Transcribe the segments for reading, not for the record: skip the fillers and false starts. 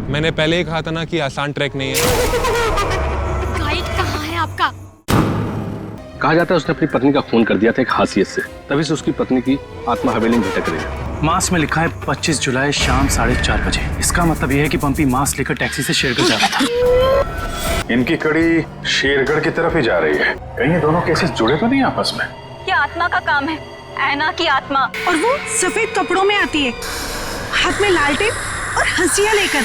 मैंने पहले ही कहा था ना कि आसान ट्रैक नहीं है। गाइड कहाँ है आपका? कहा जाता है उसने अपनी पत्नी का खून कर दिया था एक हासियत से, तभी से उसकी पत्नी की आत्मा हवेली में भटक रही है। मास में लिखा है 25 जुलाई शाम 4:30 बजे। इसका मतलब यह है कि पंपी मास लेकर टैक्सी से शेरगढ़ जा रहा था। इनकी कड़ी शेरगढ़ की तरफ ही जा रही है। कहीं ये दोनों केसेस जुड़े तो नहीं आपस में? ये आत्मा का काम है, ऐना की आत्मा। और वो सफेद कपड़ों में आती है, हाथ में लालटेन और हंसिया लेकर।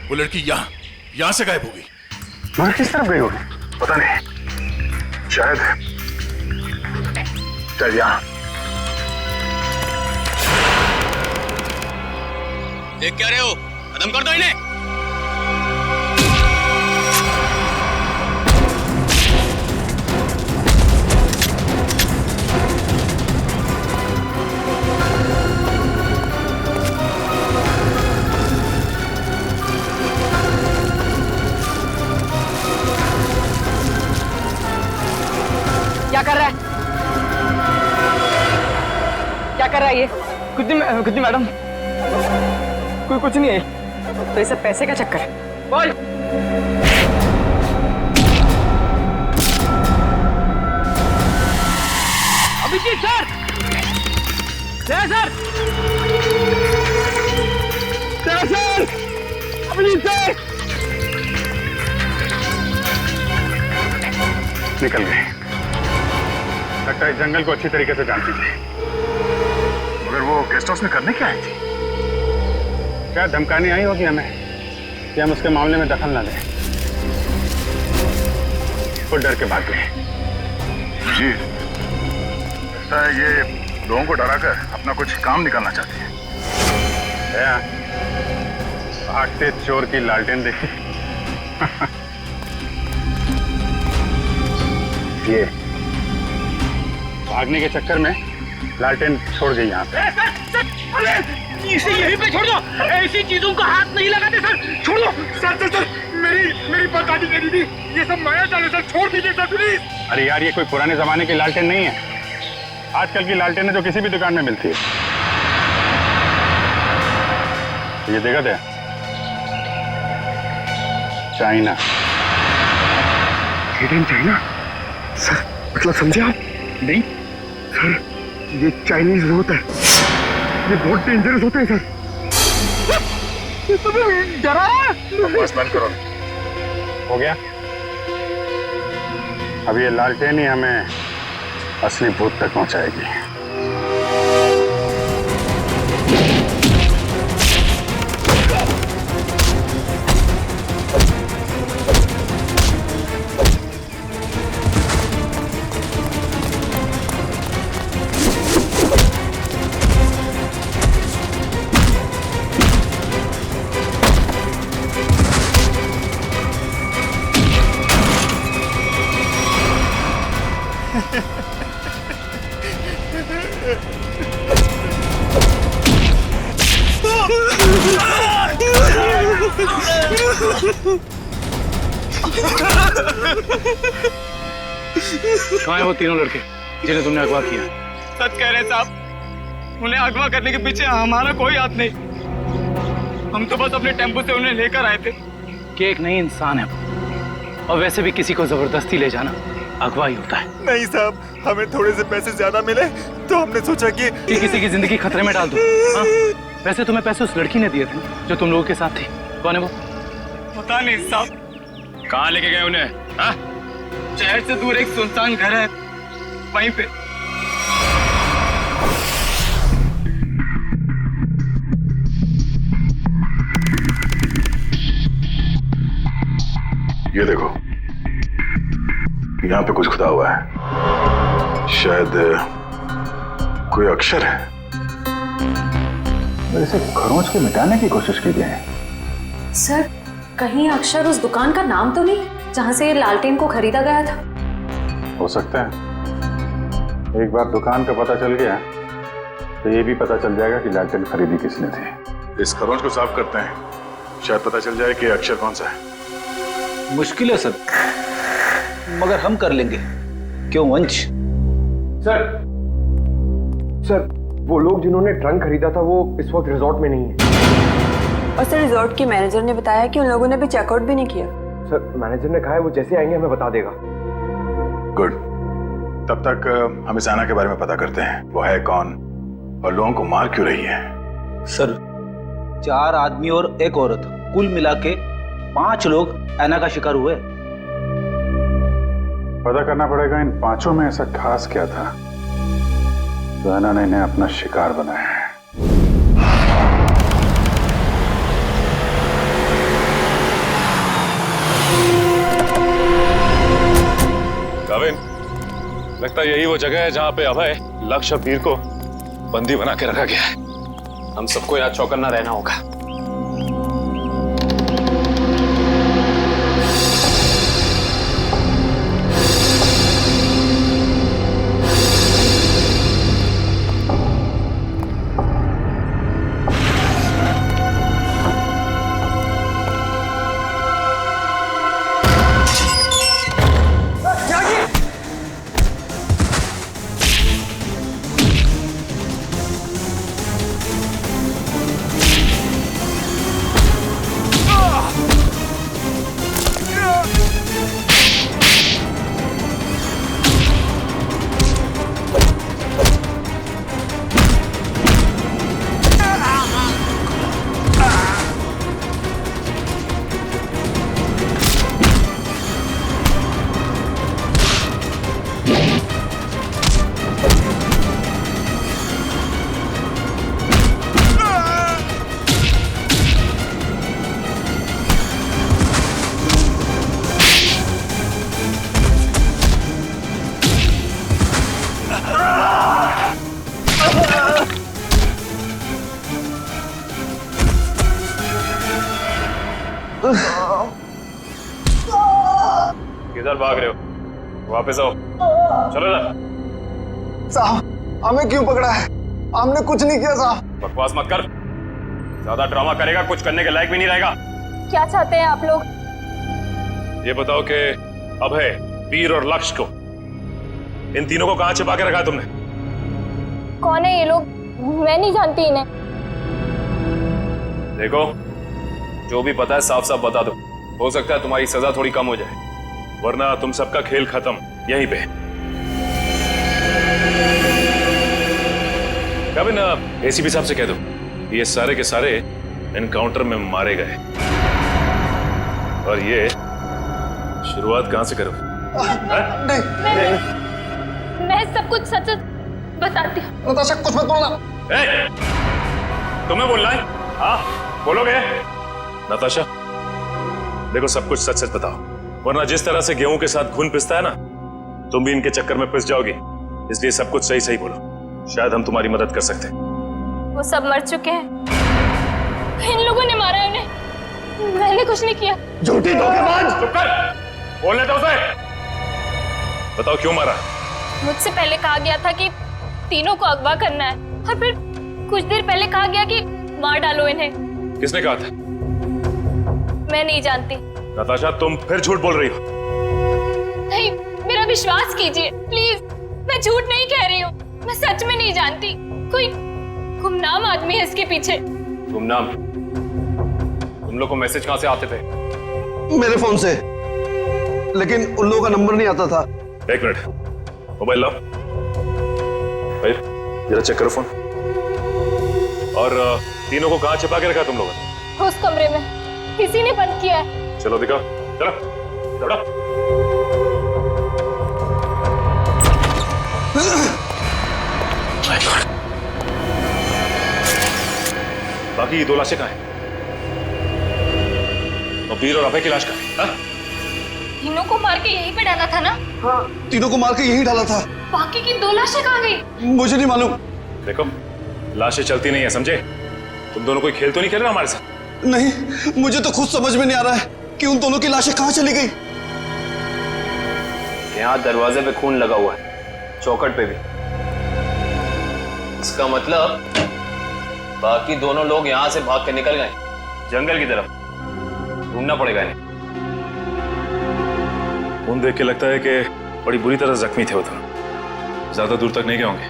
वो लड़की यहाँ से गायब हो गई। मगर किस तरफ गई होगी पता नहीं। शायद यहाँ। देख क्या रहे हो? खत्म कर दो इन्हें। क्या कर रहा है? क्या कर रहा है ये? कुछ नहीं मैडम, कोई कुछ नहीं है। तो ये सब पैसे का चक्कर है। बोल। Abhijit sir, sir, Abhijit sir निकल गए। लगता है जंगल को अच्छी तरीके से जानती थी। मगर वो गेस्ट हाउस में करने क्या आई थी? क्या धमकाने आई होगी हमें कि हम उसके मामले में दखल ना लें। वो डर के भाग गए। जी, लगता है ये लोगों को डराकर अपना कुछ काम निकालना चाहती है। भागते चोर की लालटेन देखी। ये भागने के चक्कर में लालटेन छोड़ गई यहाँ पे। इसे यहीं पे छोड़ दो, ऐसी चीजों को हाथ नहीं लगाते सर। छोड़ दो सर, मेरी बर्बादी करी थी। ये सब माया जाल है सर, छोड़ दीजिए सर प्लीज। अरे यार, ये कोई पुराने जमाने की लालटेन नहीं है। आजकल की लालटेन जो किसी भी दुकान में मिलती है। ये देखा था चाइना। चाइना सर, मतलब समझे आप? नहीं सर, ये चाइनीज होता है, ये बहुत डेंजरस होते हैं सर। डरा बस बंद करो। हो गया? अब ये लालटेन ही हमें असली भूत तक पहुंचाएगी। कहाँ है वो तीनों लड़के जिन्हें तुमने अगवा किया? सच कह रहे साहब, उन्हें अगवा करने के पीछे हमारा कोई हाथ नहीं। हम तो बस अपने टेम्पो से उन्हें लेकर आए थे। कि एक नई इंसान है और वैसे भी किसी को जबरदस्ती ले जाना अगवा ही होता है। नहीं साहब, हमें थोड़े से पैसे ज्यादा मिले तो हमने सोचा कि किसी की जिंदगी खतरे में डाल दो। हाँ? वैसे तुम्हें पैसे उस लड़की ने दिए थे जो तुम लोगों के साथ थी। कौन है वो? पता नहीं साहब। कहाँ लेके गए उन्हें? हाँ? शहर से दूर एक सुनसान घर है, वहीं पे। ये देखो, यहाँ पे कुछ खुदा हुआ है। शायद कोई अक्षर है। इसे खरोंच के मिटाने की कोशिश की गई है। सर, कहीं अक्षर उस दुकान का नाम तो नहीं जहाँ से लालटेन को खरीदा गया था? हो सकता है। एक बार दुकान का पता चल गया तो ये भी पता चल जाएगा कि लालटेन खरीदी किसने थी। इस खरोंच को साफ करते हैं, शायद पता चल जाए कि अक्षर कौन सा है। मुश्किल है सर, मगर हम कर लेंगे। क्यों वंश? सर वो लोग जिन्होंने ट्रंक खरीदा था वो इस वक्त रिजॉर्ट में नहीं है। और सर रिजॉर्ट के मैनेजर ने बताया कि उन लोगों ने अभी चेकआउट भी नहीं किया। सर मैनेजर ने कहा है वो जैसे आएंगे हमें बता देगा। गुड, तब तक हम इस आना के बारे में पता करते हैं, वो है कौन और लोगों को मार क्यों रही है। सर 4 आदमी और 1 औरत, कुल मिला के 5 लोग ऐना का शिकार हुए। पता करना पड़ेगा इन 5 में ऐसा खास क्या था तो ऐना ने इन्हें अपना शिकार बनाया है। गाविन, लगता है यही वो जगह है जहां पे अभय लक्ष्य और वीर को बंदी बना के रखा गया है। हम सबको यहाँ चौकन्ना रहना होगा। किधर भाग रहे हो? वापस आओ, चलो ना। साहब हमें क्यों पकड़ा है? हमने कुछ नहीं किया साहब। बकवास मत कर, ज्यादा ड्रामा करेगा कुछ करने के लायक भी नहीं रहेगा। क्या चाहते हैं आप लोग? ये बताओ कि अभय, वीर और लक्ष्य को, इन तीनों को कहां छिपा के रखा तुमने? कौन है ये लोग? मैं नहीं जानती इन्हें। देखो, जो भी पता है साफ साफ बता दो, हो सकता है तुम्हारी सजा थोड़ी कम हो जाए, वरना तुम सबका खेल खत्म यहीं पे। कभी ना एसीपी साहब से कह दो ये सारे के सारे एनकाउंटर में मारे गए, और ये शुरुआत कहां से करो? मैं सब कुछ सच बताती हूँ। नताशा कुछ मत बोलना। तुम्हें बोलना है? हाँ बोलोगे? नताशा देखो, सब कुछ सच सच बताओ, वरना जिस तरह से गेहूं के साथ खून पिसता है ना, तुम भी इनके चक्कर में पिस जाओगी। इसलिए सब कुछ सही सही बोलो, शायद हम तुम्हारी मदद कर सकते हैं। वो सब मर चुके हैं, इन लोगों ने मारा है उन्हें, मैंने कुछ नहीं किया। झूठी धोखेबाज! चुप कर, बोलने दो उसे। बताओ क्यों मारा? मुझसे पहले कहा गया था कि तीनों को अगवा करना है, और फिर कुछ देर पहले कहा गया कि मार डालो इन्हें। किसने कहा था? मैं नहीं जानती। नताशा तुम फिर झूठ बोल रही हो। नहीं, मेरा विश्वास कीजिए प्लीज, मैं झूठ नहीं कह रही हूँ, मैं सच में नहीं जानती। कोई गुमनाम आदमी है इसके पीछे। गुमनाम? तुम लोग को मैसेज कहां से आते थे? मेरे फोन से, लेकिन उन लोगों का नंबर नहीं आता था। 1 मिनट, मोबाइल लाओ भाई, जरा चेक करो फोन। और तीनों को कहां छिपा के रखा तुम लोगों ने? उस कमरे में किसी ने बंद किया है। चलो दिखाओ, चलो चलो। बाकी 2 लाशें कहां हैं? और वीर और अभय की लाश कहां है? तीनों को मार के यहीं पे डाला था ना? हाँ, तीनों को मार के यहीं डाला था। बाकी की 2 लाशें कहाँ गई? मुझे नहीं मालूम। देखो, लाशें चलती नहीं है, समझे? तुम दोनों कोई खेल तो नहीं खेल रहे हमारे साथ? नहीं, मुझे तो खुद समझ में नहीं आ रहा है कि उन दोनों की लाशें कहाँ चली गई। यहाँ दरवाजे पे खून लगा हुआ है, चौखट पे भी। इसका मतलब बाकी दोनों लोग यहाँ से भाग के निकल गए जंगल की तरफ। ढूंढना पड़ेगा इन्हें। खून देख के लगता है कि बड़ी बुरी तरह जख्मी थे वो दोनों। ज्यादा दूर तक नहीं गए होंगे।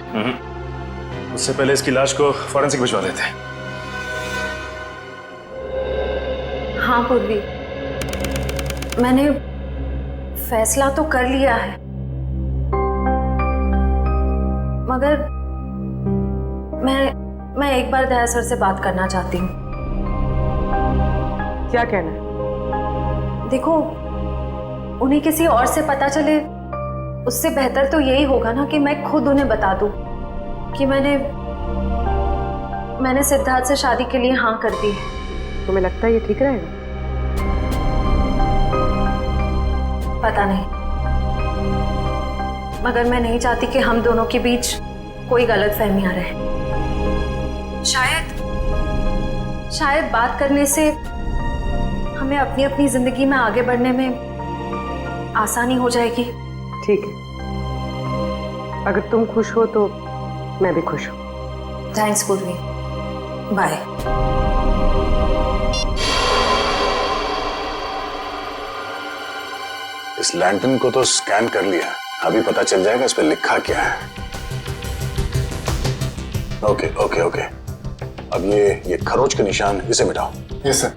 उससे पहले इसकी लाश को फॉरेंसिक भिजवा देते हैं। हाँ पूर्वी, मैंने फैसला तो कर लिया है, मगर मैं एक बार दया सर से बात करना चाहती हूँ। क्या कहना है? देखो, उन्हें किसी और से पता चले उससे बेहतर तो यही होगा ना कि मैं खुद उन्हें बता दूं कि मैंने सिद्धार्थ से शादी के लिए हाँ कर दी है। तुम्हें लगता है ये ठीक रहेगा? पता नहीं, मगर मैं नहीं चाहती कि हम दोनों के बीच कोई गलतफहमियां रहे। शायद बात करने से हमें अपनी अपनी जिंदगी में आगे बढ़ने में आसानी हो जाएगी। ठीक है, अगर तुम खुश हो तो मैं भी खुश हूँ। थैंक्स पूर्वी, बाय। इस लैंटर्न को तो स्कैन कर लिया, अभी पता चल जाएगा इस पे लिखा क्या है। ओके ओके ओके, अब ये खरोच के निशान इसे मिटाओ। Yes sir.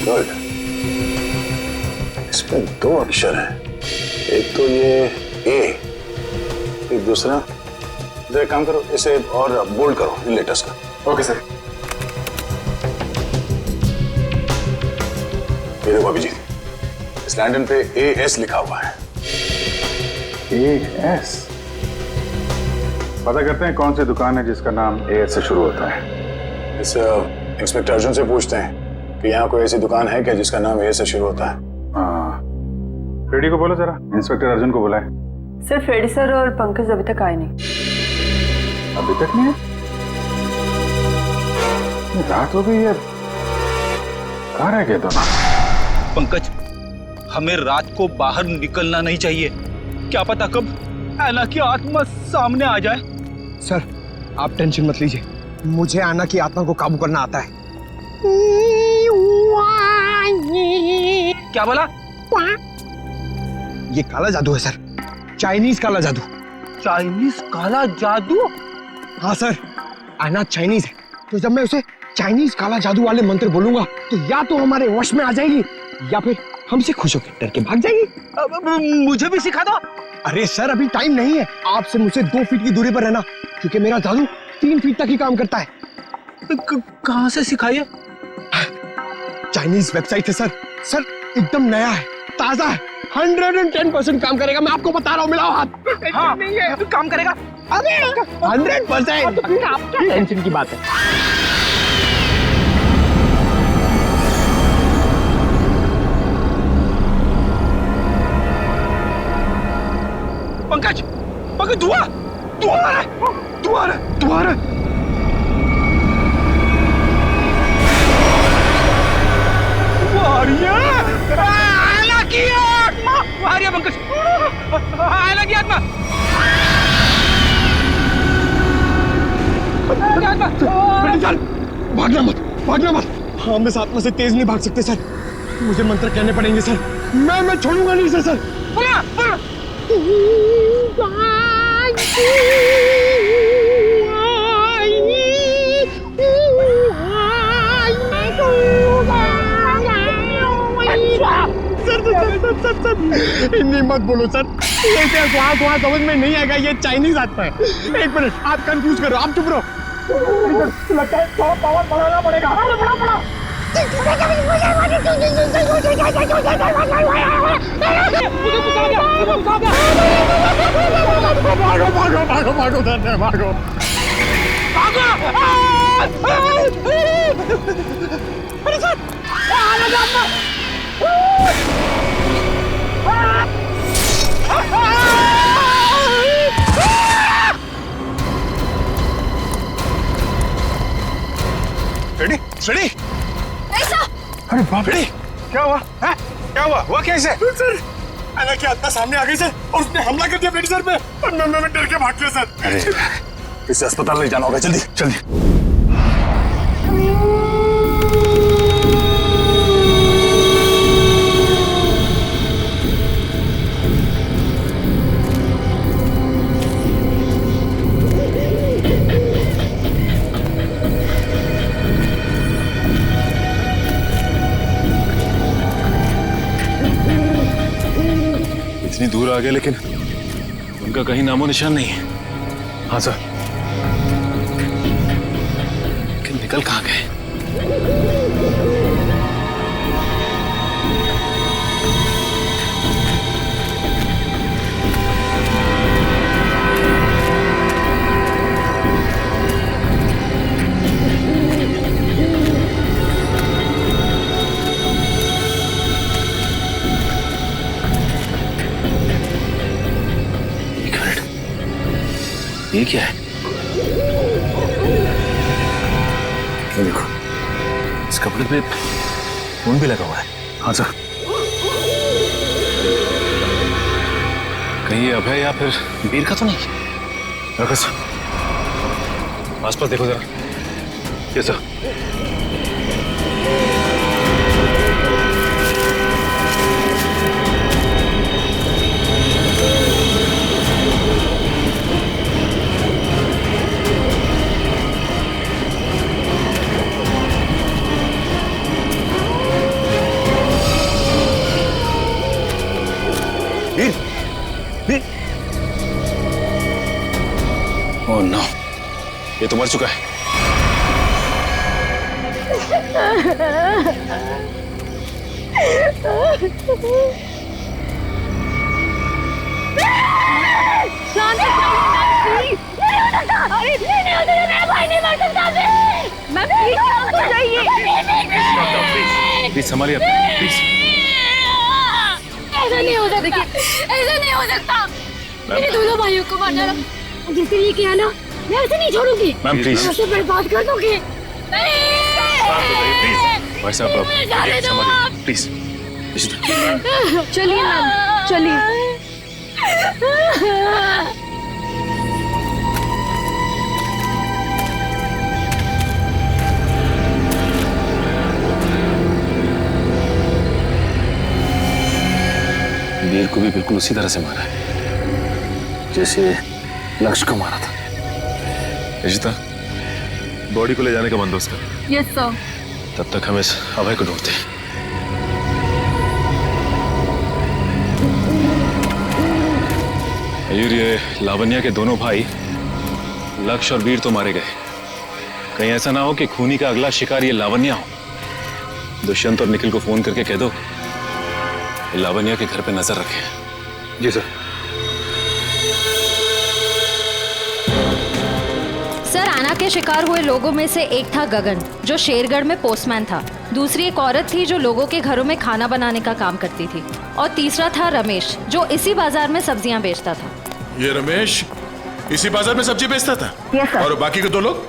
गुड। इसमें दो अक्षर हैं, एक तो ये ए, एक दूसरा। तो एक काम करो, इसे और बोल्ड करो इन लेटर्स का। Okay sir. ये देखो अभिजीत, इस लैंटर्न पे AS लिखा हुआ है। AS? पता करते हैं कौन सी दुकान है जिसका नाम AS से शुरू होता है। इस इंस्पेक्टर अर्जुन से पूछते हैं कि यहाँ कोई ऐसी दुकान है क्या जिसका नाम AS से शुरू होता है। हाँ, फ्रेडी को बोलो जरा, इंस्पेक्टर अर्जुन को बुलाए। सर, फ्रेडी सर और पंकज अभी तक आए नहीं। अभी तक नहीं है? रात हो गई है, कहाँ रह गए दोनों? पंकज, हमें रात को बाहर निकलना नहीं चाहिए। क्या पता कब ऐना की आत्मा सामने आ जाए। सर, आप टेंशन मत लीजिए, मुझे आना की आत्मा को काबू करना आता है। क्या बोला? ये काला जादू है सर, चाइनीज काला जादू। चाइनीज काला जादू? हाँ सर, आना चाइनीज है, तो जब मैं उसे चाइनीज काला जादू वाले मंत्र बोलूंगा तो या तो हमारे वश में आ जाएगी या फिर हमसे खुश होकर डर के भाग जाएगी। मुझे भी सिखा दो। अरे सर, अभी टाइम नहीं है, आपसे मुझसे 2 फीट की दूरी पर रहना, क्योंकि मेरा जादू 3 फीट तक ही काम करता है। कहाँ से सिखाइए? चाइनीज वेबसाइट है सर। सर, एकदम नया है, ताजा है, 110% काम करेगा, मैं आपको बता रहा हूँ। मिलाओ हाथ। हाँ, नहीं है, काम करेगा। अरे 100%। टेंशन की बात है। पंकज, पंकज, धुआं आ रहा है, धुआं आ रहा है। आयला की आत्मा आ रही है पंकज, आयला की आत्मा। भागना मत। हम इस आत्मा से तेज नहीं भाग सकते सर, मुझे मंत्र कहने पड़ेंगे सर। मैं छोड़ूंगा नहीं सर। बोला। सर, हिंदी मत बोलो सर, ये वहाँ समझ में नहीं आएगा, ये चाइनीज आत्मा है। 1 मिनट, आप कंफ्यूज करो, आप चुप रहो। लगता है थोड़ा पावर बढ़ाना पड़ेगा। भागो। अरे सर, फ्रेडी। ऐसा? अरे बाप रे, क्या हुआ? हुआ कैसे? सर, ऐना की आत्मा सामने आ गई सर और उसने हमला कर दिया फ्रेडी सर पे और मैं डर के भाग गया सर। अरे इसे अस्पताल ले जाना होगा, जल्दी जल्दी। इतनी दूर आ गए लेकिन उनका कहीं नामो निशान नहीं है। हाँ सर, लेकिन निकल कहाँ गए? ये क्या है? ये देखो, इस कपड़े पे खून भी लगा हुआ है। हाँ सर, कहीं ये अभय या फिर वीर का तो नहीं? रखो सर, आसपास देखो जरा। ये सर, ओह नो, ये तो मर चुका है। प्लीज संभालिए, प्लीज। ऐसा नहीं हो सकता, ऐसा नहीं हो सकता। मेरे दोनों भाइयों को मारना जिसके लिए किया ना, मैं ऐसे नहीं छोड़ूंगी। मैम प्लीज, मैं उसे बर्बाद कर दूंगी। भाई साहब संभालिए प्लीज। चलिए मैम, चलिए। वीर को भी बिल्कुल उसी तरह से मारा है जैसे लक्ष्य को मारा था। रिशिता, बॉडी को ले जाने का बंदोबस्त कर। Yes sir. तब तक हम इस अभय को ढूंढते हैं। मयूर, ये लावण्या के दोनों भाई लक्ष्य और वीर तो मारे गए। कहीं ऐसा ना हो कि खूनी का अगला शिकार ये लावण्या हो। दुष्यंत और निखिल को फोन करके कह दो लावण्या के घर पे नजर रखें। जी सर। सर, आना के शिकार हुए लोगों में से एक था गगन, जो शेरगढ़ में पोस्टमैन था। दूसरी एक औरत थी जो लोगों के घरों में खाना बनाने का काम करती थी। और तीसरा था रमेश, जो इसी बाजार में सब्जियां बेचता था। ये रमेश इसी बाजार में सब्जी बेचता था? Yes sir. और बाकी के दो लोग?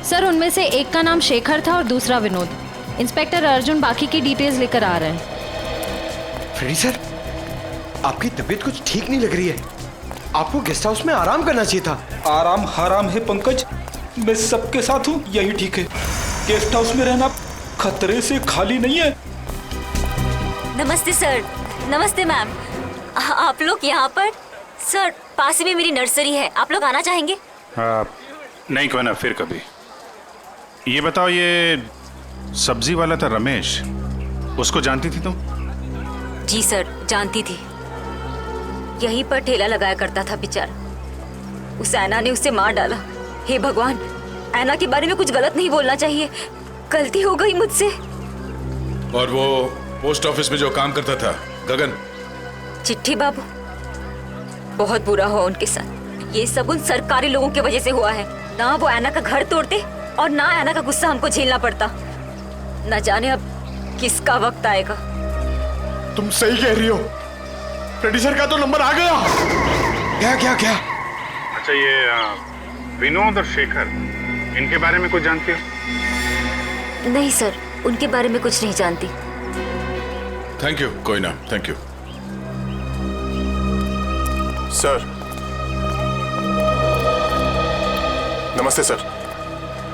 सर, उनमें से एक का नाम शेखर था और दूसरा विनोद। इंस्पेक्टर अर्जुन बाकी की डिटेल्स लेकर आ रहे हैं। फ्रेडी सर, आपकी तबीयत कुछ ठीक नहीं लग रही है। आपको गेस्ट हाउस में आराम करना चाहिए था। आराम हराम है पंकज, मैं सबके साथ हूँ, यही ठीक है। गेस्ट हाउस में रहना खतरे से खाली नहीं है। नमस्ते सर। नमस्ते मैम। आप लोग यहाँ पर? सर, पास में मेरी नर्सरी है, आप लोग आना चाहेंगे? नहीं, क्यों ना, फिर कभी। ये बताओ, ये सब्जी वाला था रमेश, उसको जानती थी तुम? जी सर, जानती थी। यहीं पर ठेला लगाया करता था बेचारा। उस ऐना ने उसे मार डाला। हे भगवान, ऐना के बारे में कुछ गलत नहीं बोलना चाहिए, गलती हो गई मुझसे। और वो पोस्ट ऑफिस में जो काम करता था गगन? चिट्ठी बाबू, बहुत बुरा हुआ उनके साथ। ये सब उन सरकारी लोगों की वजह से हुआ है। ना वो ऐना का घर तोड़ते और ना ऐना का गुस्सा हमको झेलना पड़ता। न जाने अब किसका वक्त आएगा। तुम सही कह रही हो, फ्रेडी सर का तो नंबर आ गया। क्या क्या क्या? अच्छा, ये विनोद और शेखर, इनके बारे में कुछ जानती हो? नहीं सर, उनके बारे में कुछ नहीं जानती। थैंक यू, कोई ना, थैंक यू। सर नमस्ते सर।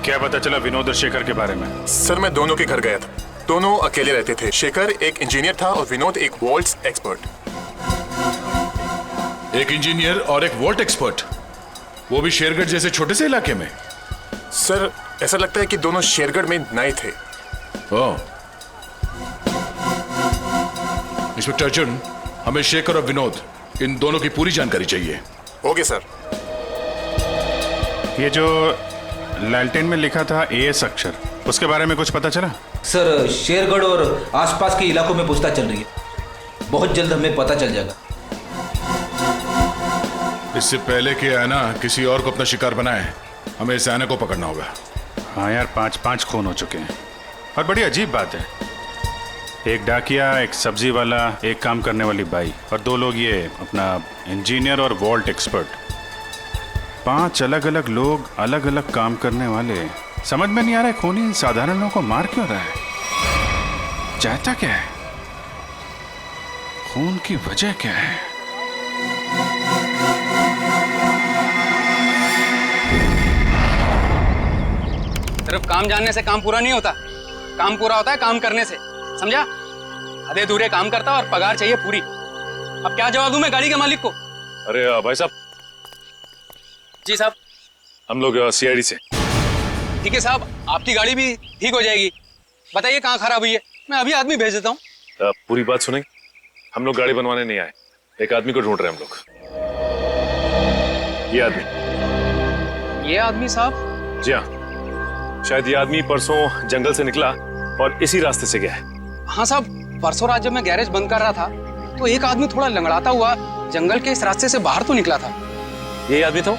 क्या पता चला विनोद और शेखर के बारे में? सर मैं दोनों के घर गया था, दोनों अकेले रहते थे। शेखर एक इंजीनियर था और विनोद एक वॉल्ट एक्सपर्ट। एक इंजीनियर और एक वॉल्ट एक्सपर्ट, वो भी शेरगढ़ जैसे छोटे से इलाके में? सर ऐसा लगता है कि दोनों शेरगढ़ में नए थे। ओह। इंस्पेक्टर अर्जुन, हमें शेखर और विनोद इन दोनों की पूरी जानकारी चाहिए। Okay sir. ये जो लालटेन में लिखा था एएस अक्षर, उसके बारे में कुछ पता चला? सर शेरगढ़ और आसपास के इलाकों में पूछताछ चल रही है, बहुत जल्द हमें पता चल जाएगा। इससे पहले कि ऐना किसी और को अपना शिकार बनाए, हमें इस ऐना को पकड़ना होगा। हाँ यार, 5 खून हो चुके हैं। और बड़ी अजीब बात है, एक डाकिया, एक सब्जी वाला, एक काम करने वाली बाई और 2 लोग ये अपना इंजीनियर और वॉल्ट एक्सपर्ट। 5 अलग अलग लोग, अलग अलग काम करने वाले। समझ में नहीं आ रहा है खूनी साधारण लोगों को मार क्यों रहा है? चाहता क्या है? खून की वजह क्या है? सिर्फ काम जानने से काम पूरा नहीं होता, काम पूरा होता है काम करने से, समझा? आधे अधूरे काम करता और पगार चाहिए पूरी। अब क्या जवाब दूं मैं गाड़ी के मालिक को? अरे भाई साहब। जी साहब। हम लोग सीआईडी से। ठीक है साहब, आपकी गाड़ी भी ठीक हो जाएगी। बताइए कहाँ खराब हुई है, मैं अभी आदमी भेज देता हूँ। पूरी बात सुनेंगे? हम लोग गाड़ी बनवाने नहीं आए, एक आदमी को ढूंढ रहे हैं हम लोग। ये आदमी साहब? जी हाँ, शायद ये आदमी परसों जंगल से निकला और इसी रास्ते से गया है। हाँ साहब, परसों रात जब मैं गैरेज बंद कर रहा था तो एक आदमी थोड़ा लंगड़ाता हुआ जंगल के इस रास्ते से बाहर तो निकला था। यही आदमी था?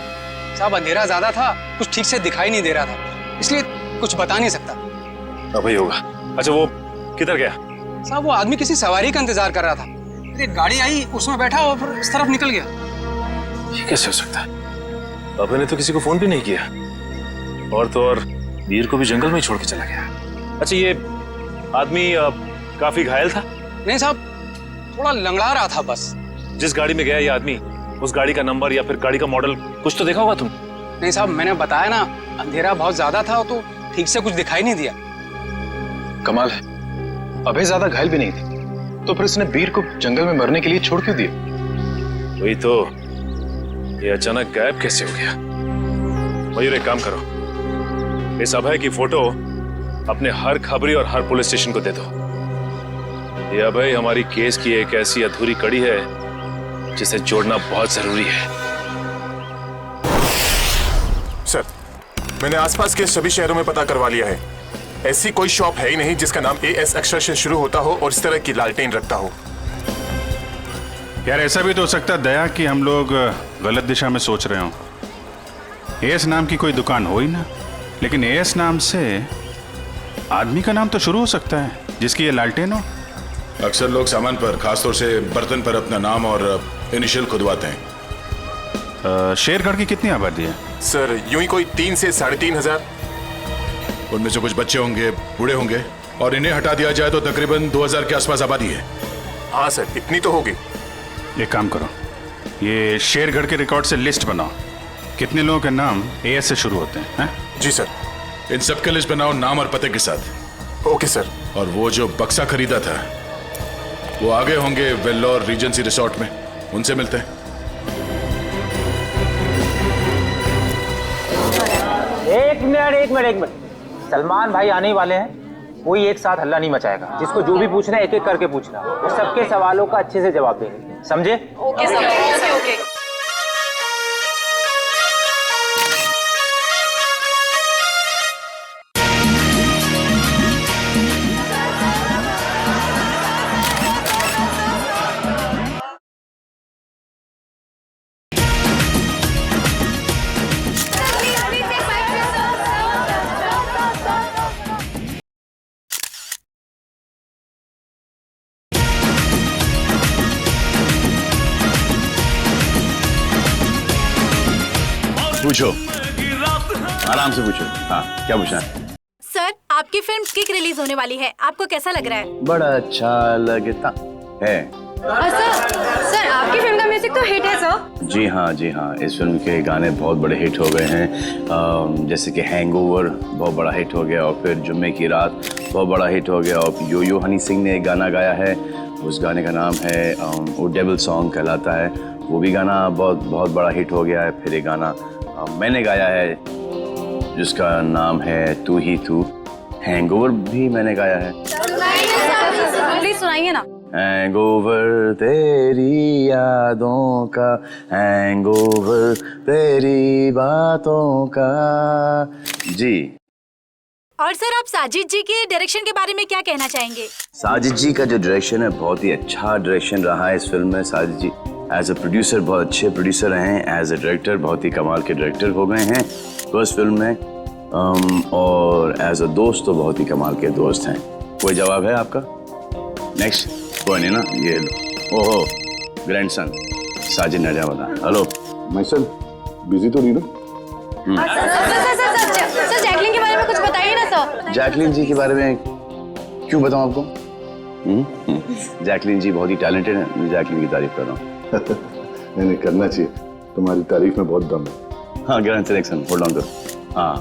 साहब अंधेरा ज्यादा था, कुछ ठीक से दिखाई नहीं दे रहा था, इसलिए कुछ बता नहीं सकता। अब ही होगा। अच्छा वो किधर गया? साहब वो आदमी किसी सवारी का इंतजार कर रहा था, एक गाड़ी आई, उसमें बैठा और फिर इस तरफ निकल गया। ये कैसे हो सकता है? आपने तो किसी को फोन भी नहीं किया, और तो और वीर को भी जंगल में ही छोड़ के चला गया। अच्छा ये आदमी काफी घायल था? नहीं साहब, थोड़ा लंगड़ा रहा था बस। जिस गाड़ी में गया ये आदमी, उस गाड़ी का नंबर या फिर गाड़ी का मॉडल कुछ तो देखा होगा तुम? नहीं साहब, मैंने बताया ना, अंधेरा बहुत ज्यादा था तो ठीक से कुछ दिखाई नहीं दिया। कमाल है, अभय ज्यादा घायल भी नहीं थी, तो फिर उसने वीर को जंगल में मरने के लिए छोड़ क्यों दिया? वही तो, ये अचानक गायब कैसे हो गया? मयूर एक काम करो, इस अभय की फोटो अपने हर खबरी और हर पुलिस स्टेशन को दे दो। ये अभय हमारी केस की एक ऐसी अधूरी कड़ी है जिसे जोड़ना बहुत जरूरी है। सर मैंने आसपास के सभी शहरों में पता करवा लिया है, ऐसी कोई शॉप है ही नहीं जिसका नाम एएस अक्षर से शुरू होता हो और इस तरह की लालटेन रखता हो। यार ऐसा भी तो हो सकता है दया कि हम लोग गलत दिशा में सोच रहे हो। एएस नाम की कोई दुकान हो ही ना, लेकिन एएस नाम से आदमी का नाम तो शुरू हो सकता है जिसकी ये लालटेन हो। अक्सर लोग सामान पर, खासतौर से बर्तन पर अपना नाम और इनिशियल खुदवाते हैं। शेरगढ़ की कितनी आबादी है? सर यूं ही कोई 3 से 3,500। उनमें से कुछ बच्चे होंगे, बूढ़े होंगे, और इन्हें हटा दिया जाए तो तकरीबन 2000 के आसपास आबादी है। हाँ सर, इतनी तो होगी। एक काम करो, ये शेरगढ़ के रिकॉर्ड से लिस्ट बनाओ, कितने लोगों के नाम एएस से शुरू होते हैं? जी सर। इन सबके लिस्ट बनाओ नाम और पते के साथ। Okay sir. और वो जो बक्सा खरीदा था वो आगे होंगे वेल्लोर रीजेंसी रिसोर्ट में, उनसे मिलते हैं। एक मिनट, सलमान भाई आने वाले हैं, कोई एक साथ हल्ला नहीं मचाएगा। जिसको जो भी पूछना है एक एक करके पूछना, वो सबके सवालों का अच्छे से जवाब देंगे, समझे? Okay sir, okay. पूछो, आराम से पूछो। हाँ, क्या पूछना है? सर, आपकी फिल्म किक रिलीज होने वाली है, आपको कैसा लग रहा है? बड़ा अच्छा लगता है। सर आपकी फिल्म का म्यूजिक तो हिट है सर। जी हाँ, इस फिल्म के गाने बहुत बड़े हिट हो गए हैं। जैसे कि हैंगओवर बहुत बड़ा हिट हो गया, और फिर जुम्मे की रात बहुत बड़ा हिट हो गया, और यो यो हनी सिंह ने एक गाना गाया है, उस गाने का नाम है वो डेविल सॉन्ग कहलाता है, वो भी गाना बहुत बड़ा हिट हो गया है। फिर एक गाना मैंने गाया है जिसका नाम है तू ही तू, हैंगओवर भी मैंने गाया है। प्लीज सुनाइए ना। हैंगओवर तेरी यादों का, हैंगओवर तेरी बातों का। जी। और सर आप साजिद जी के डायरेक्शन के बारे में क्या कहना चाहेंगे? साजिद जी का जो डायरेक्शन है बहुत ही अच्छा डायरेक्शन रहा है इस फिल्म में। साजिद जी एज ए प्रोड्यूसर बहुत अच्छे प्रोड्यूसर रहे हैं, एज ए डायरेक्टर बहुत ही कमाल के डायरेक्टर हो गए हैं फर्स्ट फिल्म में, और एज अ दोस्त तो बहुत ही कमाल के दोस्त हैं। कोई जवाब है आपका? नेक्स्ट कोई नहीं ना, ये लो। ओहो ग्रैंडसन साजिद नजावदा। हेलो माय सन, बिजी तो नहीं ना? सर जैकलिन के बारे में कुछ बताइए ना सर। जैकलिन जी के बारे में क्यों बताऊं आपको? जैकलिन जी बहुत ही टैलेंटेड है, मैं जैकलिन की तारीफ कर रहा हूँ। नहीं करना चाहिए, तुम्हारी तारीफ में बहुत दम है। हाँ ग्रैंडसन एक्शन होल्ड ऑन करो। हाँ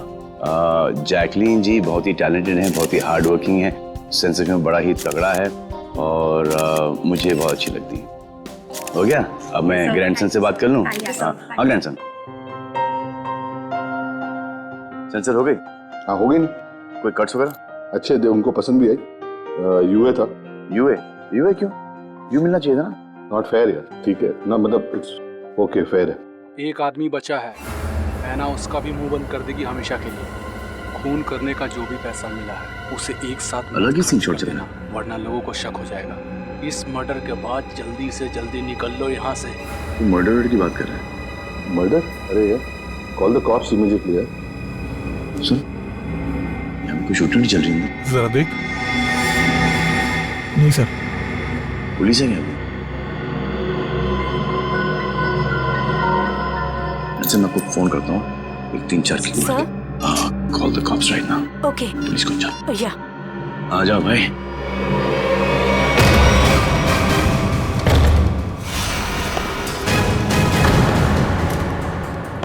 जैकलिन जी बहुत ही टैलेंटेड हैं, बहुत ही हार्ड वर्किंग है, सेंस ऑफ ह्यूमर बड़ा ही तगड़ा है, और मुझे बहुत अच्छी लगती है। हो गया? अब मैं ग्रैंडसन से बात कर लूँ? हाँ ग्रैंडसन सेंसर हो गई? हाँ हो गई नहीं। कोई कट्स वगैरह? अच्छे थे, उनको पसंद भी आई। यूए था। यूए क्यों? यू मिलना चाहिए था ना। नॉट फेयर यार। ठीक है ना, मतलब इट्स ओके, फेयर है। एक आदमी बचा है, ऐना उसका भी मुंह बंद कर देगी हमेशा के लिए। खून करने का जो भी पैसा मिला है उसे एक साथ अलग ही सीन छोड़ देना, वरना लोगों को शक हो जाएगा। इस मर्डर के बाद जल्दी से जल्दी निकल लो यहाँ से। तू मर्डर की बात कर रहा है? मर्डर? अरे यार कॉल द कॉप्स इमीडिएटली यार। सुन, यहाँ पे कोई शूटिंग नहीं चल रही है? जरा देख। नहीं सर। पुलिस है क्या? अच्छा मैं आपको फोन करता हूँ, एक 3-4 की call the cops right now. Okay. Police को जाओ। या आ जाओ भाई।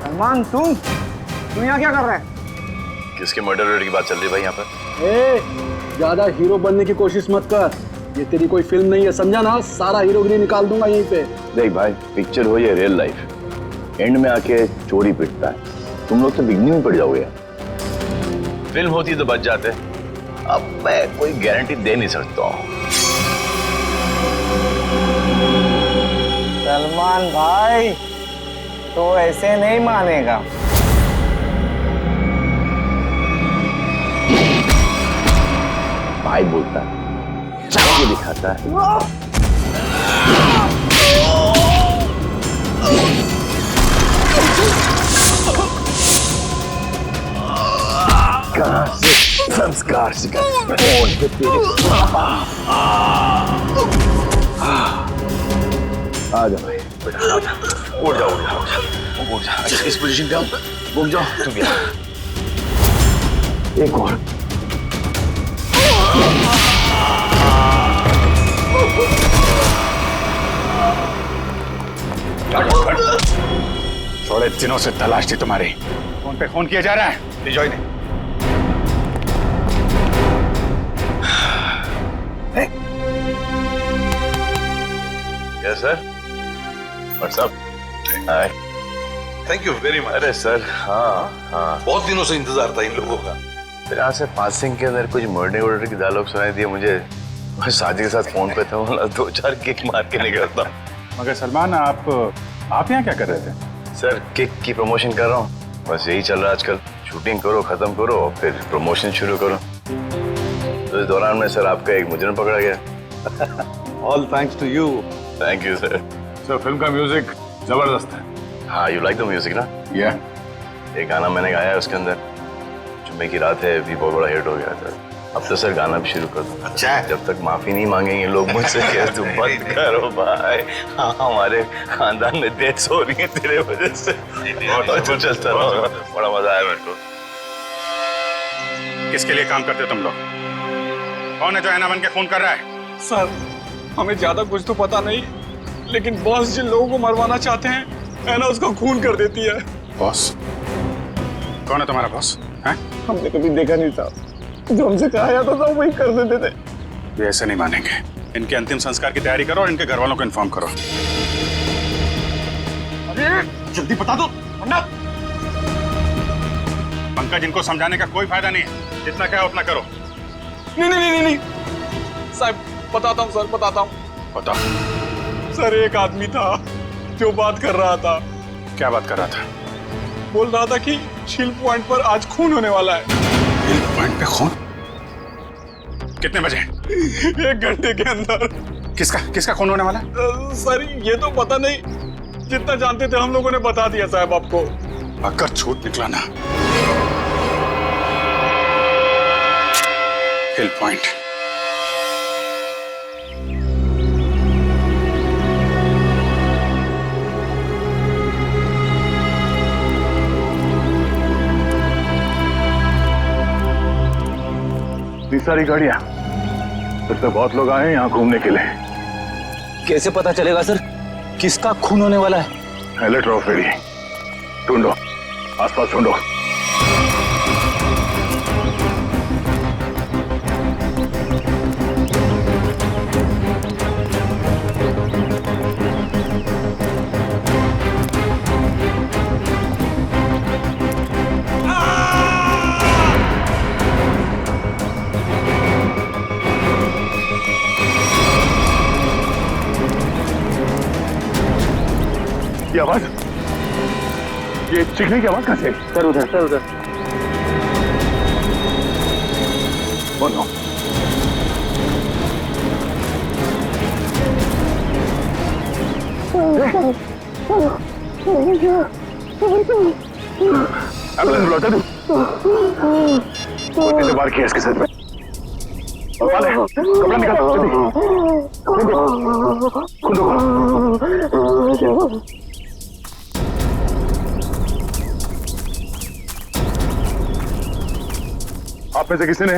सलमान तुम यहाँ क्या कर रहा है? किसके मर्डर की बात चल रही है भाई यहाँ पर? ज्यादा हीरो बनने की कोशिश मत कर, ये तेरी कोई फिल्म नहीं है, समझा ना? सारा हीरोगिरी निकाल दूंगा यहीं पे। देख भाई, पिक्चर हो ये रियल लाइफ, एंड में आके चोरी पिटता है, तुम लोग तो बिगनी में पड़ जाओगे यार। फिल्म होती तो बच जाते, अब मैं कोई गारंटी दे नहीं सकता हूँ। सलमान भाई तो ऐसे नहीं मानेगा। भाई बोलता है, चाय दिखाता है। कहाँ से संस्कार सिखा? आ जा भाई, बेटा आ जा। उठ जा। इस पोजीशन पे आओ, घूम जाओ तुम भी। एक और। थोड़े दिनों से तलाश थी तुम्हारी, फोन पे फोन किया जा रहा है। विजय ने yes sir. What's up? Hi. Thank you very much. अरे सर हाँ, बहुत दिनों से इंतजार था इन लोगों का। फिर यहाँ से पासिंग के अंदर कुछ मर्डर की डायलॉग सुनाई दिए मुझे। मैं शादी के साथ फोन पे था, 2-4 किक मार के निकलता। मगर सलमान आप यहाँ क्या कर रहे थे? सर किक की प्रमोशन कर रहा हूँ, बस यही चल रहा है आजकल। शूटिंग करो, खत्म करो और फिर प्रमोशन शुरू करो। तो इस दौरान में सर आपका एक मुजरिम पकड़ा गया। All thanks to you. Thank you sir. Sir film का म्यूजिक जबरदस्त है। हाँ यू लाइक द म्यूजिक ना? या एक गाना मैंने गाया है उसके अंदर, जुम्मे की रात है, भी बहुत बड़ा हिट हो गया था। अब तो सर गाना भी शुरू कर दो। अच्छा है। जब तक माफी नहीं मांगेंगे लोग मुझसे, कह तुम मत करो भाई। हाँ हमारे खानदान में डेथ्स हो रही है तेरे वजह से। तो चलता रहो, बड़ा मजा आया मेरे को। किसके लिए काम करते हो तुम लोग? कौन है जो ऐना बन के खून कर रहा है? सर हमें ज्यादा कुछ तो पता नहीं, लेकिन बॉस जिन लोगों को मरवाना चाहते हैं है ना, उसका खून कर देती है। बॉस? कौन है तुम्हारा बॉस? हैं? हमने कभी देखा नहीं था, जो हमसे कहा जाता था वही कर देते थे। ये ऐसे नहीं मानेंगे। इनके अंतिम संस्कार की तैयारी करो और इनके घर वालों को इन्फॉर्म करो। अरे जल्दी बता दो वरना। पंकज, इनको समझाने का कोई फायदा नहीं है, जितना क्या उतना करो। नहीं नहीं नहीं नहीं साहब, बताता हूँ सर, बताता हूँ। बताओ। सर, एक आदमी था जो बात कर रहा था। क्या बात कर रहा था? बोल रहा था कि झील पॉइंट पर आज खून होने वाला है। झील पॉइंट पे खून? कितने बजे? 1 घंटे के अंदर। किसका खून होने वाला है? सर, ये तो पता नहीं, जितना जानते थे हम लोगों ने बता दिया साहब आपको। अगर झूठ निकला ना, हिल पॉइंट। इतनी सारी गाड़ियां, फिर तो बहुत लोग आए हैं यहाँ घूमने के लिए। कैसे पता चलेगा सर किसका खून होने वाला है? अलर्ट रहो फेरी, ढूंढो, आसपास ढूंढो। ये आवाज, ये चीखने की आवाज कहां से? सर उधर, सर उधर। Oh no. एम्बुलेंस बुलाता तू? उसने वार किया इसके सर पे। वाले, कपड़ा निकाल जल्दी। खुद आप में से किसी ने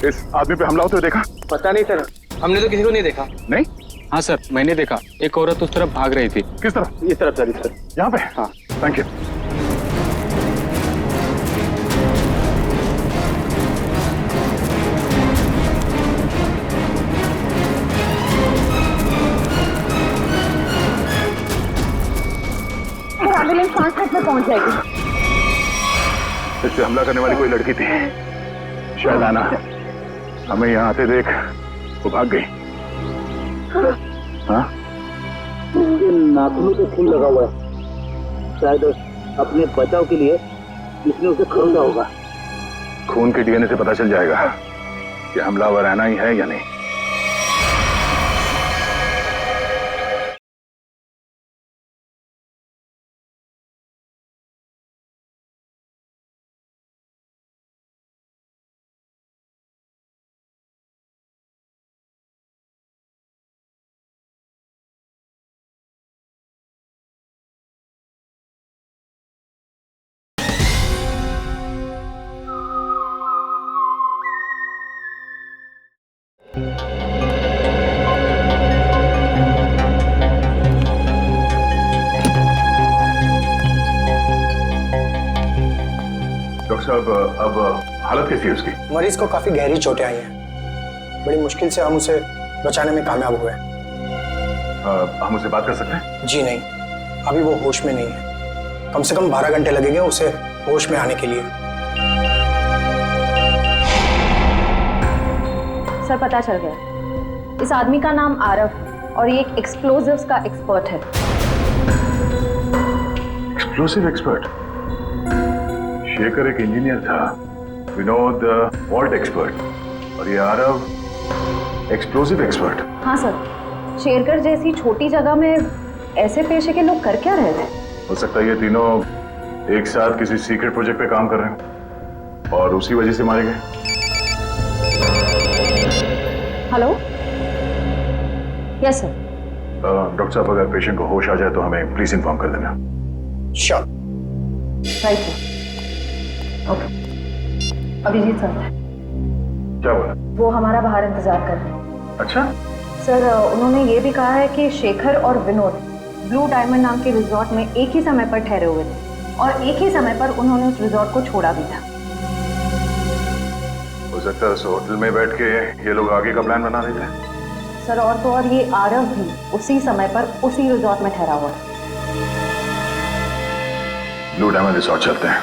इस आदमी पे हमला होते हुए देखा? पता नहीं सर, हमने तो किसी को नहीं देखा। नहीं? हाँ सर, मैंने देखा, एक औरत उस तरफ भाग रही थी। किस तरफ? इस तरफ सर, इस तरफ। यहाँ पे? हाँ। Thank you. एम्बुलेंस 5 मिनट में पहुंच जाएगी। इस पे हमला करने वाली कोई लड़की थी, शायद आना। हमें यहाँ आते देख वो भाग गई। हाँ? नाखूनों पे खून लगा हुआ है, शायद अपने बचाव के लिए इसने उसे खरीदा होगा। खून के डीएनए से पता चल जाएगा कि हमलावर आना ही है या नहीं। डॉक्टर साहब, अब हालत कैसी है उसकी? मरीज को काफी गहरी चोटें आई हैं। बड़ी मुश्किल से हम उसे बचाने में कामयाब हुए। हम उससे बात कर सकते हैं? जी नहीं, अभी वो होश में नहीं है। कम से कम 12 घंटे लगेंगे उसे होश में आने के लिए। सर, पता चल गया, इस आदमी का नाम आरव है और ये एक एक्सप्लोजिव्स का एक्सपर्ट है। Explosive expert? शेखर एक इंजीनियर था, विनोद वॉल्ट एक्सपर्ट, और ये आरव एक्सप्लोसिव एक्सपर्ट। हाँ सर, शेरकर जैसी छोटी जगह में ऐसे पेशे के लोग कर क्या रहे थे? हो सकता है ये तीनों एक साथ किसी सीक्रेट प्रोजेक्ट पे काम कर रहे हैं और उसी वजह से मारे गए। Hello, yes sir. डॉक्टर साहब, अगर पेशेंट को होश आ जाए तो हमें प्लीज इन्फॉर्म कर देना। Sure. Right sir. Okay, Abhijit sir क्या बोला? वो हमारा बाहर इंतजार कर रहे हैं। अच्छा, सर उन्होंने ये भी कहा है कि शेखर और विनोद ब्लू डायमंड नाम के रिजॉर्ट में एक ही समय पर ठहरे हुए थे और एक ही समय पर उन्होंने उस रिजॉर्ट को छोड़ा भी था। हो सकता है उस होटल में बैठ के ये लोग आगे का प्लान बना रहे थे। सर और तो और ये आरव भी उसी समय पर उसी रिजॉर्ट में ठहरा हुआ था। ब्लू डायमंड रिसोर्ट चलते हैं।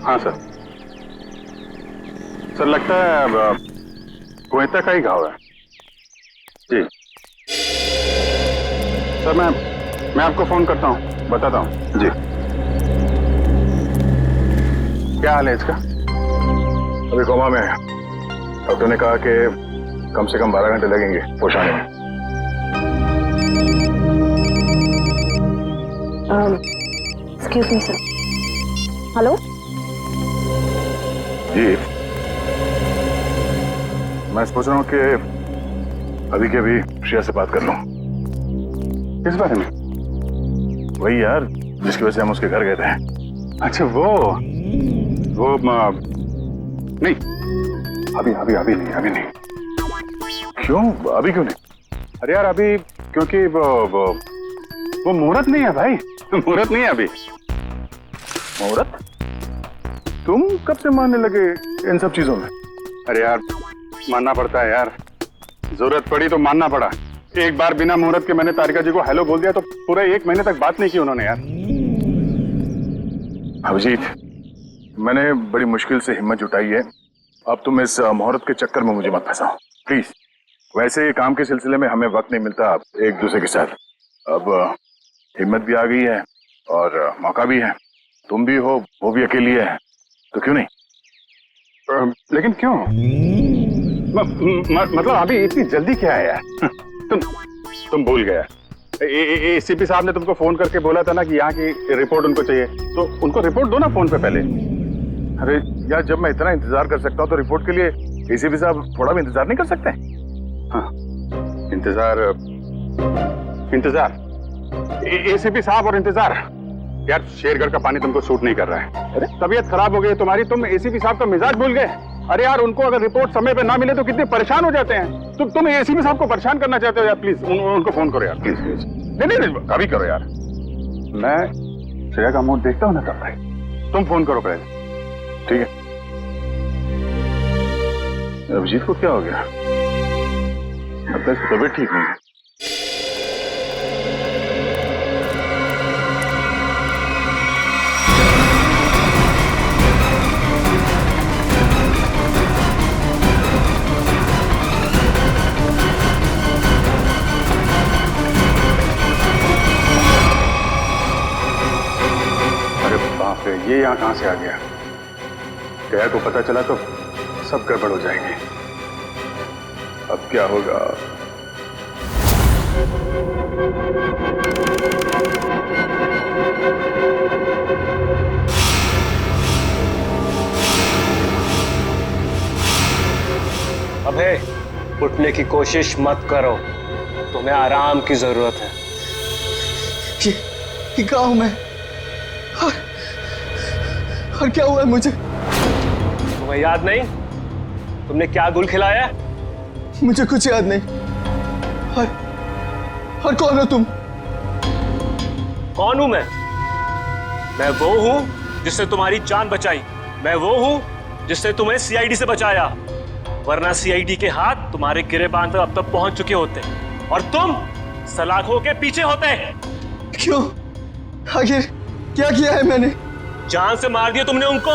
हाँ सर। सर लगता है कोयता का ही घाव है। जी सर मैं आपको फोन करता हूँ, बताता हूँ। जी क्या हाल है इसका? अभी कोमा में है। डॉक्टर ने कहा कि कम से कम 12 घंटे लगेंगे होश आने में। Excuse me sir. हेलो जी मैं सोच रहा हूँ कि अभी के अभी श्रेया से बात कर लूं। किस बारे में? वही यार जिसकी वजह से हम उसके घर गए थे। अच्छा वो नहीं अभी नहीं। क्यों? अभी क्यों नहीं? अरे यार अभी क्योंकि वो मुहूर्त नहीं है भाई। मुहूर्त नहीं है अभी। मुहूर्त? तुम कब से मानने लगे इन सब चीजों में? अरे यार मानना पड़ता है यार, जरूरत पड़ी तो मानना पड़ा। एक बार बिना मुहूर्त के मैंने तारिका जी को हेलो बोल दिया तो पूरा 1 महीने तक बात नहीं की उन्होंने यार। अभिजीत मैंने बड़ी मुश्किल से हिम्मत जुटाई है, अब तुम इस मुहूर्त के चक्कर में मुझे मत फंसाओ प्लीज। वैसे काम के सिलसिले में हमें वक्त नहीं मिलता एक दूसरे के साथ। अब हिम्मत भी आ गई है और मौका भी है। तुम भी हो, वो भी अकेली है, तो क्यों नहीं? लेकिन क्यों? मतलब अभी इतनी जल्दी क्या है यार? तुम भूल गया। एसीपी साहब ने तुमको फोन करके बोला था ना कि यहाँ की रिपोर्ट उनको चाहिए, तो उनको रिपोर्ट दो ना फोन पे पहले। अरे यार जब मैं इतना इंतजार कर सकता हूँ तो रिपोर्ट के लिए एसीपी साहब थोड़ा भी इंतजार नहीं कर सकते? हाँ इंतजार एसीपी साहब और इंतजार। यार शेरगढ़ का पानी तुमको सूट नहीं कर रहा है। अरे तबीयत खराब हो गई तुम्हारी, तुम एसीपी साहब का मिजाज भूल गए। अरे यार उनको अगर रिपोर्ट समय पे ना मिले तो कितने परेशान हो जाते हैं। तुम एसीपी साहब को परेशान करना चाहते हो यार, प्लीज उनको फोन करो यार, प्लीज। नहीं अभी करो यार। मैं श्रेया का मूड देखता हूँ ना तब भाई। तुम फोन करो पहले, ठीक है? अभिजीत को क्या हो गया? अब तक तबीयत ठीक नहीं है। ये यहाँ कहां से आ गया? गया को पता चला तो सब गड़बड़ हो जाएगी। अब क्या होगा? अबे उठने की कोशिश मत करो, तुम्हें आराम की जरूरत है। ये गाँव में और क्या हुआ है मुझे? तुम्हें याद नहीं तुमने क्या गुल खिलाया? मुझे कुछ याद नहीं। और कौन हो तुम? कौन हूं मैं वो हूं जिसने तुम्हारी जान बचाई। मैं वो हूं जिसने तुम्हें सीआईडी से बचाया, वरना सीआईडी के हाथ तुम्हारे गिरेबान तक अब तक पहुंच चुके होते और तुम सलाखों के पीछे होते। क्यों? आखिर क्या किया है मैंने? जान से मार दिया तुमने उनको।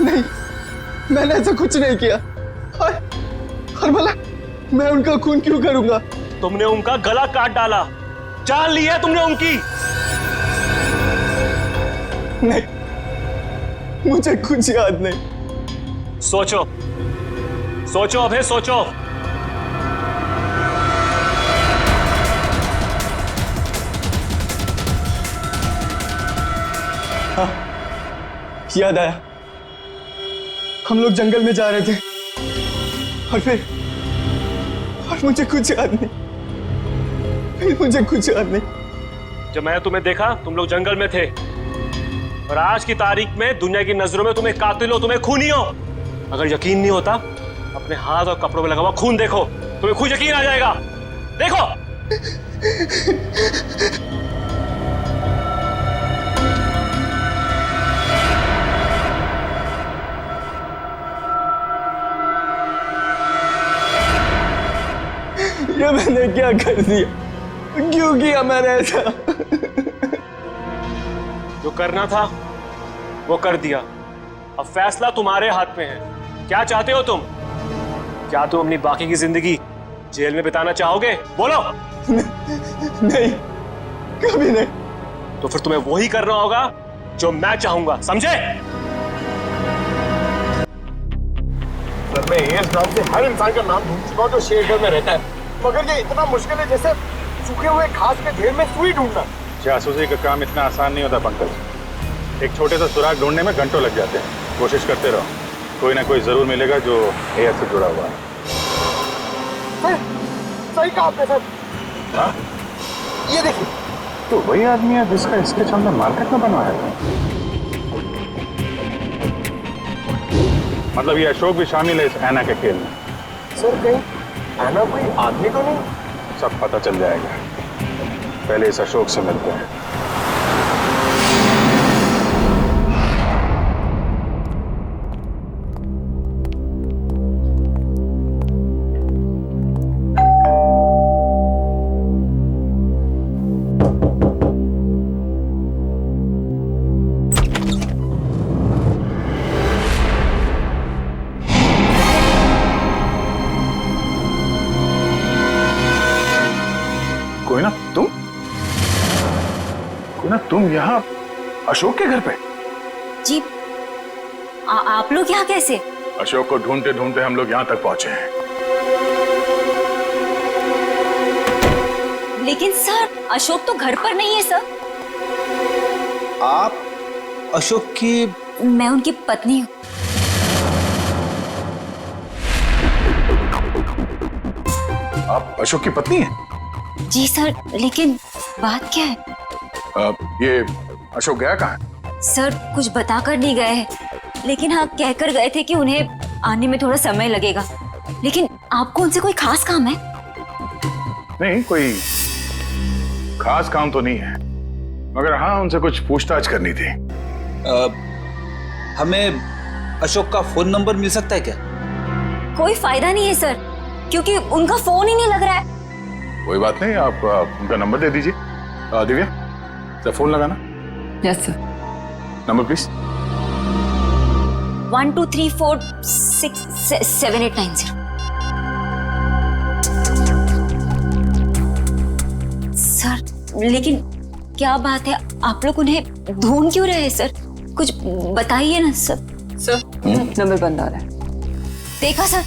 नहीं, मैंने ऐसा कुछ नहीं किया। और भला मैं उनका खून क्यों करूंगा? तुमने उनका गला काट डाला, जान ली है तुमने उनकी। नहीं, मुझे कुछ याद नहीं। सोचो सोचो अभय सोचो। हाँ, याद आया। हम लोग जंगल में जा रहे थे और मुझे कुछ याद नहीं। मुझे कुछ याद नहीं। जब मैंने तुम्हें देखा तुम लोग जंगल में थे और आज की तारीख में दुनिया की नजरों में तुम्हें कातिल हो, तुम्हें खूनी हो। अगर यकीन नहीं होता अपने हाथ और कपड़ों में लगा हुआ खून देखो। तुम्हें खुद यकीन आ जाएगा। देखो। ये मैंने क्या कर दिया? क्यों किया मैंने ऐसा? जो करना था वो कर दिया। अब फैसला तुम्हारे हाथ में है। क्या चाहते हो तुम? क्या तुम अपनी बाकी की जिंदगी जेल में बिताना चाहोगे? बोलो। नहीं, कभी नहीं। तो फिर तुम्हें वही करना होगा जो मैं चाहूंगा, समझे? सर, मैं एएस नाम से हर इंसान का नाम ढूंढ चुका हूं जो शेरगढ़ में रहता है, मगर ये इतना मुश्किल है जैसे सूखे हुए घास के ढेर में सुई ढूंढना। जासूसी का काम इतना आसान नहीं होता पंकज। एक छोटे सा सुराग ढूंढने में घंटों लग जाते हैं। कोशिश करते रहो, कोई ना कोई जरूर मिलेगा जो एएस से जुड़ा हुआ है। सही कहा आपने सर। हाँ? ये देखिए, तो वही आदमी है जिसका स्केच हमने मार्केट में बनवाया था। मतलब ये अशोक भी शामिल है इस ऐना के खेल में। सर, कहीं ऐना कोई आदमी तो नहीं? सब पता चल जाएगा। पहले इस अशोक से मिलते हैं। तुम यहाँ अशोक के घर पे? जी, आप लोग यहाँ कैसे? अशोक को ढूंढते ढूंढते हम लोग यहाँ तक पहुंचे हैं। लेकिन सर, अशोक तो घर पर नहीं है सर। आप अशोक की? मैं उनकी पत्नी हूँ। आप अशोक की पत्नी हैं? जी सर, लेकिन बात क्या है? ये अशोक गया कहाँ है? सर, कुछ बताकर नहीं गए हैं, लेकिन हाँ कहकर गए थे कि उन्हें आने में थोड़ा समय लगेगा। लेकिन आपको उनसे कोई खास काम है? नहीं, कोई खास काम तो नहीं है, मगर हाँ उनसे कुछ पूछताछ करनी थी। हमें अशोक का फोन नंबर मिल सकता है क्या? कोई फायदा नहीं है सर, क्योंकि उनका फोन ही नहीं लग रहा है। कोई बात नहीं, आप उनका नंबर दे दीजिए। दिव्या, फोन लगाना। Yes sir. Number please. 1234667890। Sir, लेकिन क्या बात है, आप लोग उन्हें ढूंढ क्यों रहे हैं सर? कुछ बताइए ना सर। सर, नंबर बंद आ रहा है। देखा सर,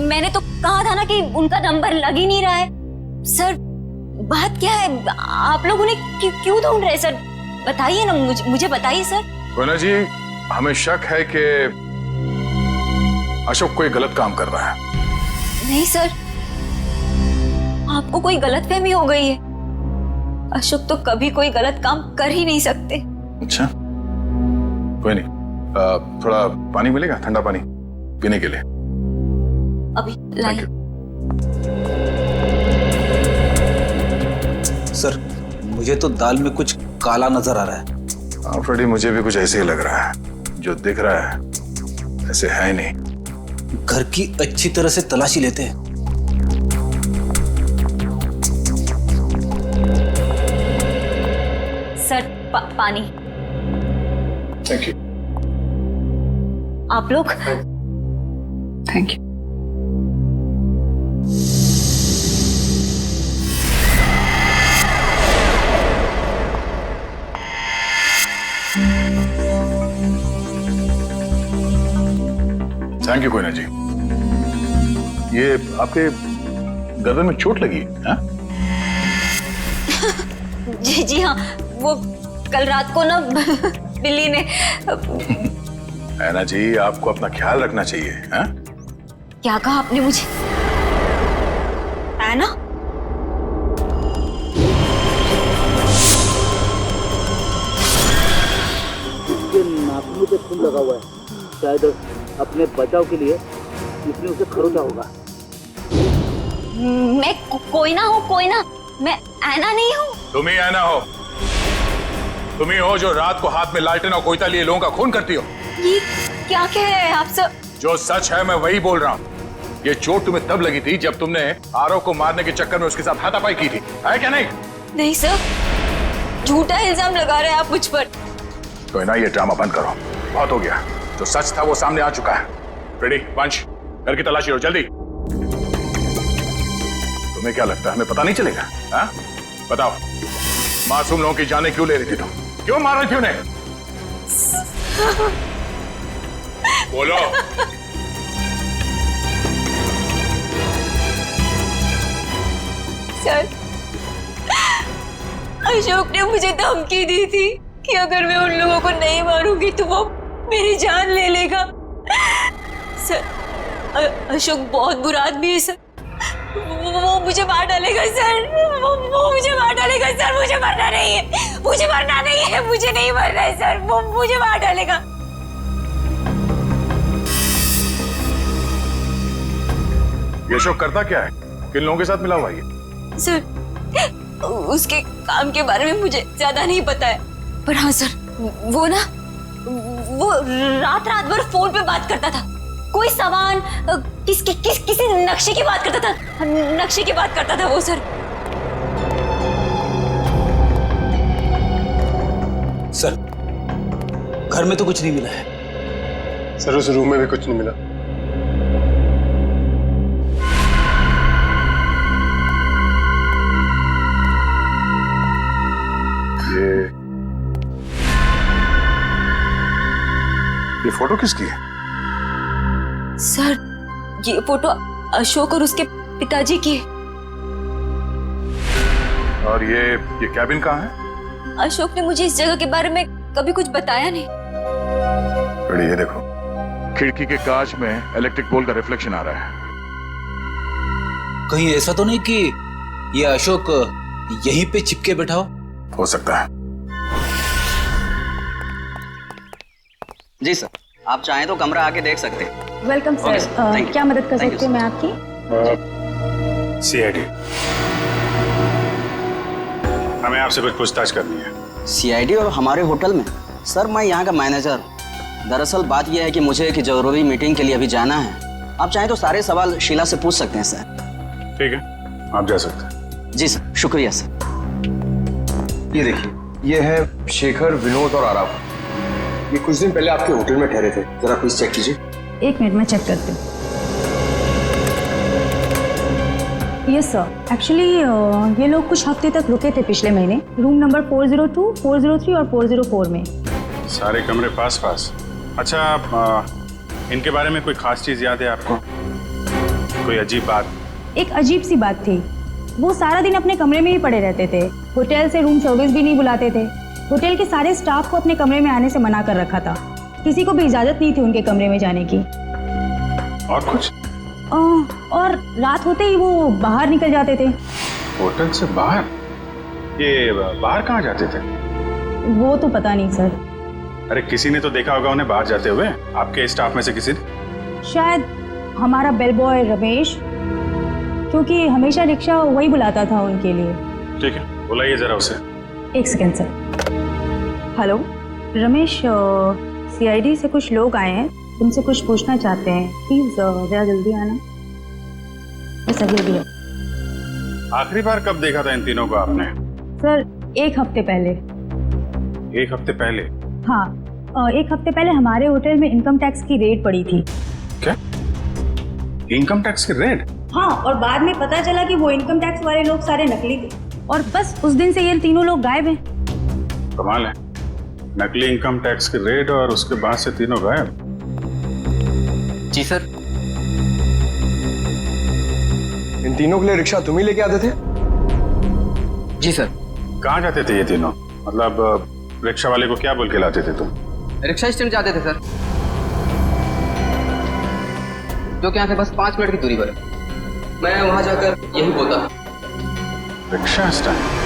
मैंने तो कहा था ना कि उनका नंबर लग ही नहीं रहा है। सर, बात क्या है? आप लोग उन्हें क्यों ढूंढ रहे हैं सर? बताइए ना, मुझे बताइए सर। कोना जी, हमें शक है कि अशोक कोई गलत काम कर रहा है। नहीं सर, आपको कोई गलतफहमी हो गई है। अशोक तो कभी कोई गलत काम कर ही नहीं सकते। अच्छा, कोई नहीं। थोड़ा पानी मिलेगा, ठंडा पानी पीने के लिए? अभी लाइए। सर, मुझे तो दाल में कुछ काला नजर आ रहा है। हाँ फ्रेडी, मुझे भी कुछ ऐसे ही लग रहा है। जो दिख रहा है ऐसे है नहीं। घर की अच्छी तरह से तलाशी लेते हैं। सर, पानी। Thank you. आप लोग? Thank you. Thank you Koyna ji. ये आपके गर्दन में चोट लगी है? जी हाँ, वो कल रात को ना बिल्ली ने। ऐना जी, आपको अपना ख्याल रखना चाहिए। है? क्या कहा आपने मुझे? ऐना? इसके नाखूनों पे खून लगा हुआ है। शायद अपने बचाव के लिए इसने उसे खरोचा होगा। मैं कोई ना हूँ, कोई ना, मैं ऐना नहीं हूँ। तुम ही ऐना हो, तुम ही हो जो रात को हाथ में लालटेन और कोयता लिए लोगों का खून करती हो। ये क्या कह रहे हैं आप सब? जो सच है मैं वही बोल रहा हूँ। ये चोट तुम्हें तब लगी थी जब तुमने आरव को मारने के चक्कर में उसके साथ हाथापाई की थी, है क्या नहीं? नहीं सर, झूठा इल्जाम लगा रहे हैं आप मुझ पर। तो ना ये ड्रामा बंद करो, बहुत हो गया। जो सच था वो सामने आ चुका है। रेडी वंश, घर की तलाशी लो जल्दी। तुम्हें क्या लगता है हमें पता नहीं चलेगा? हाँ बताओ, मासूम लोगों की जानें क्यों ले रही थी तुम? क्यों मार रही थी उन्हें? बोलो। सर, अशोक ने मुझे धमकी दी थी कि अगर मैं उन लोगों को नहीं मारूंगी तो वो मेरी जान ले लेगा। सर, अशोक बहुत बुरा आदमी है सर। वो मुझे मार डालेगा सर। वो मुझे मार डालेगा सर। मुझे मरना नहीं है, मुझे मरना नहीं है, मुझे नहीं मरना है सर। वो मुझे मार डालेगा। ये अशोक करता क्या है? किन लोगों के साथ मिला हुआ ये? सर, उसके काम के बारे में मुझे ज्यादा नहीं पता है, पर हाँ सर, वो रात भर फोन पे बात करता था। कोई सामान किसी नक्शे की बात करता था, नक्शे की बात करता था वो सर। सर, घर में तो कुछ नहीं मिला है। सर, उस रूम में भी कुछ नहीं मिला। ये फोटो किसकी है? सर, ये फोटो अशोक और उसके पिताजी की है। और ये कैबिन कहाँ है? अशोक ने मुझे इस जगह के बारे में कभी कुछ बताया नहीं। बड़ी ये देखो, खिड़की के कांच में इलेक्ट्रिक पोल का रिफ्लेक्शन आ रहा है। कहीं ऐसा तो नहीं कि ये अशोक यहीं पे चिपके बैठा हो सकता है। जी सर, आप चाहें तो कमरा आके देख सकते हैं। Welcome sir. क्या मदद कर सकती हूँ मैं आपकी? सीआईडी, हमें आपसे कुछ पूछताछ करनी है। सीआईडी और हमारे होटल में? सर, मैं यहाँ का मैनेजर। दरअसल बात यह है कि मुझे एक जरूरी मीटिंग के लिए अभी जाना है। आप चाहें तो सारे सवाल शीला से पूछ सकते हैं सर। ठीक है, आप जा सकते हैं। जी सर, शुक्रिया सर। ये देखिए, ये है शेखर, विनोद और आरव। ये कुछ दिन पहले आपके होटल में ठहरे थे। जरा प्लीज चेक कीजिए। एक मिनट में चेक करती हूँ। यस सर, एक्चुअली ये लोग कुछ हफ्ते तक रुके थे पिछले महीने, रूम नंबर 402, 403 और 404 में। सारे कमरे पास पास। अच्छा, इनके बारे में कोई खास चीज याद है आपको? कोई अजीब बात? एक अजीब सी बात थी, वो सारा दिन अपने कमरे में ही पड़े रहते थे। होटल से रूम सर्विस भी नहीं बुलाते थे। होटल के सारे स्टाफ को अपने कमरे में आने से मना कर रखा था। किसी को भी इजाजत नहीं थी उनके कमरे में जाने की। और कुछ? और रात होते ही वो बाहर निकल जाते थे। होटल से बाहर? ये बाहर कहाँ जाते थे? वो तो पता नहीं सर। अरे किसी ने तो देखा होगा उन्हें बाहर जाते हुए, आपके स्टाफ में से किसी ने? शायद हमारा बेल बॉय रमेश, क्योंकि हमेशा रिक्शा वही बुलाता था उनके लिए। ठीक है, बुलाइए जरा उसे। एक second sir. Hello Ramesh, CID से कुछ लोग आए हैं, तुमसे कुछ पूछना चाहते हैं। प्लीज जरा जल्दी आना। बस अभी अभी। आखिरी बार कब देखा था इन तीनों को आपने? सर, एक हफ्ते पहले। एक हफ्ते पहले? हाँ, एक हफ्ते पहले हमारे होटल में इनकम टैक्स की रेड पड़ी थी। क्या? इनकम टैक्स की रेड? हाँ, और बाद में पता चला कि वो इनकम टैक्स वाले लोग सारे नकली थे, और बस उस दिन से ये तीनों लोग गायब हैं। कमाल है, नकली इनकम टैक्स की रेड और उसके बाद से तीनों गायब। जी सर। इन तीनों के लिए रिक्शा तुम ही लेके आते थे? जी सर। कहाँ जाते थे ये तीनों? मतलब रिक्शा वाले को क्या बोल के लाते थे तुम? रिक्शा स्टैंड जाते थे सर, जो कि यहाँ से बस 5 मिनट की दूरी पर है। मैं वहां जाकर यही बोलता। Rickshaw stand?